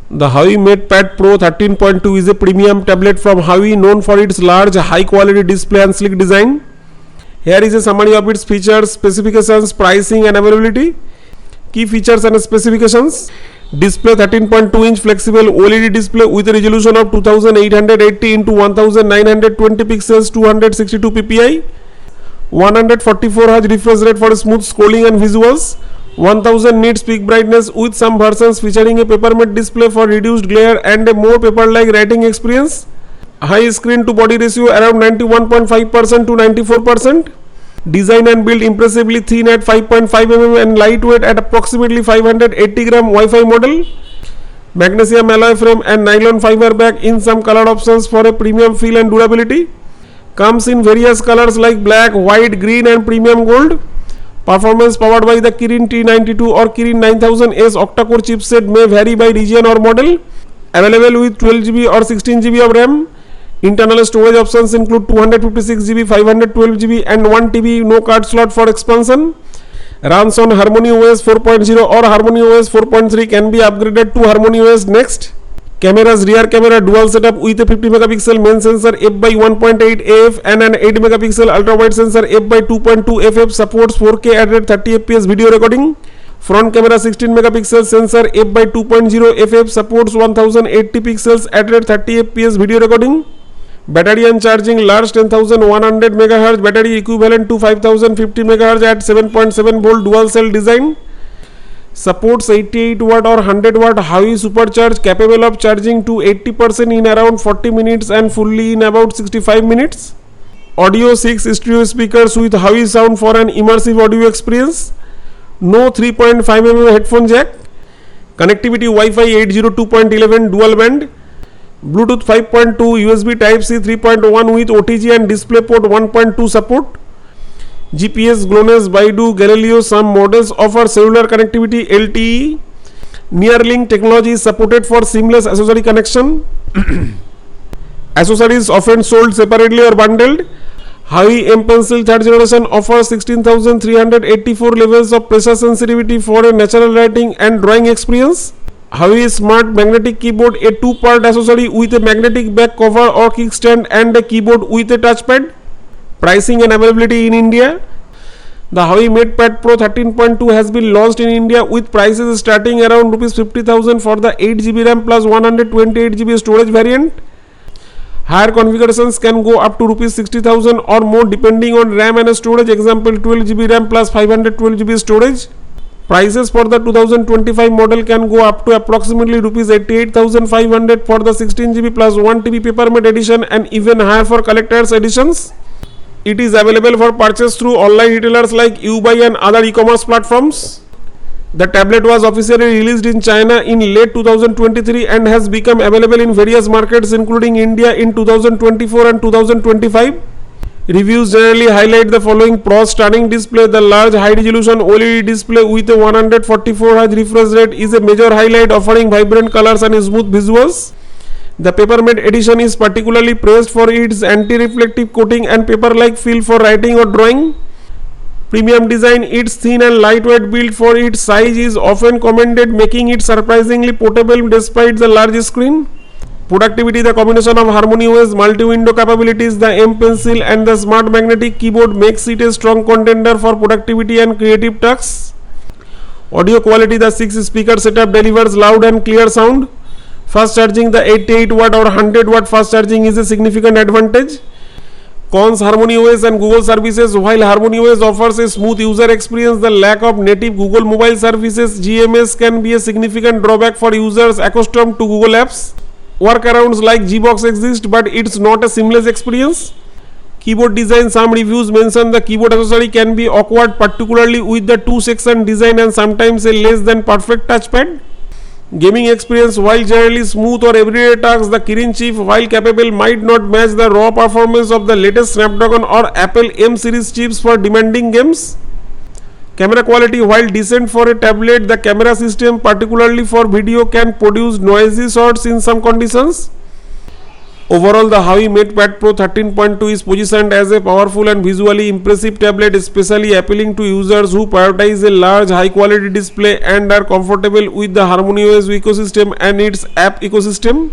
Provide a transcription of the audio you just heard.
The Huawei MatePad Pro 13.2 is a premium tablet from Huawei known for its large, high-quality display and sleek design. Here is a summary of its features, specifications, pricing and availability. Key features and specifications. Display 13.2-inch flexible OLED display with a resolution of 2880 x 1920 pixels, 262 ppi, 144 Hz refresh rate for smooth scrolling and visuals, 1000 nits peak brightness with some versions featuring a paper-matte display for reduced glare and a more paper-like writing experience. High screen to body ratio around 91.5% to 94%. Design and build impressively thin at 5.5 mm and lightweight at approximately 580 gram Wi-Fi model. Magnesium alloy frame and nylon fiber back in some color options for a premium feel and durability. Comes in various colors like black, white, green and premium gold. Performance powered by the Kirin T92 or Kirin 9000S octa-core chipset may vary by region or model. Available with 12GB or 16GB of RAM. Internal storage options include 256GB, 512GB and 1TB no card slot for expansion. Runs on Harmony OS 4.0 or Harmony OS 4.3 can be upgraded to Harmony OS Next. Cameras: rear camera dual setup with a 50 megapixel main sensor f/1.8 AF and an 8 megapixel ultra wide sensor f/2.2 FF. Supports 4K at 30 fps video recording. Front camera 16 megapixel sensor f/2.0 FF. Supports 1080 pixels at 30 fps video recording. Battery and charging: large 10100 MHz battery equivalent to 5050 MHz at 7.7 volt dual cell design. Supports 88 watt or 100 watt Huawei supercharge, capable of charging to 80% in around 40 minutes and fully in about 65 minutes. Audio: 6 stereo speakers with Huawei sound for an immersive audio experience. No 3.5 mm headphone jack. Connectivity: Wi-Fi 802.11 dual band. Bluetooth 5.2, USB Type-C 3.1 with OTG and DisplayPort 1.2 support. GPS, GLONASS, Baidu, Galileo. Some models offer cellular connectivity LTE. Nearlink technology is supported for seamless accessory connection. Accessories often sold separately or bundled. Huawei M Pencil 3rd generation offers 16,384 levels of pressure sensitivity for a natural writing and drawing experience. Huawei Smart Magnetic Keyboard, a 2-part accessory with a magnetic back cover or kickstand and a keyboard with a touchpad. Pricing and availability in India. The Huawei MatePad Pro 13.2 has been launched in India with prices starting around Rs 50,000 for the 8GB RAM plus 128GB storage variant. Higher configurations can go up to Rs 60,000 or more depending on RAM and storage, example 12GB RAM plus 512GB storage. Prices for the 2025 model can go up to approximately Rs 88,500 for the 16GB plus 1TB paper-matte edition and even higher for collector's editions. It is available for purchase through online retailers like Ubuy and other e-commerce platforms. The tablet was officially released in China in late 2023 and has become available in various markets including India in 2024 and 2025. Reviews generally highlight the following pros: stunning display. The large high-resolution OLED display with a 144 Hz refresh rate is a major highlight, offering vibrant colors and smooth visuals. The paper-matte edition is particularly praised for its anti-reflective coating and paper-like feel for writing or drawing. Premium design: its thin and lightweight build for its size is often commended, making it surprisingly portable despite the large screen. Productivity: the combination of Harmony OS multi-window capabilities, the M Pencil and the Smart Magnetic Keyboard makes it a strong contender for productivity and creative tasks. Audio quality: the 6-speaker setup delivers loud and clear sound. Fast charging: the 88 watt or 100 watt fast charging is a significant advantage. Cons: Harmony OS and Google services. While Harmony OS offers a smooth user experience, the lack of native Google mobile services (GMS) can be a significant drawback for users accustomed to Google apps. Workarounds like Gbox exist, but it's not a seamless experience. Keyboard design: some reviews mention the keyboard accessory can be awkward, particularly with the 2-section design and sometimes a less than perfect touchpad. Gaming experience: while generally smooth or everyday tasks, the Kirin chip, while capable, might not match the raw performance of the latest Snapdragon or Apple M series chips for demanding games. Camera quality: while decent for a tablet, the camera system, particularly for video, can produce noisy shots in some conditions. Overall, the Huawei MatePad Pro 13.2 is positioned as a powerful and visually impressive tablet, especially appealing to users who prioritize a large, high-quality display and are comfortable with the HarmonyOS ecosystem and its app ecosystem.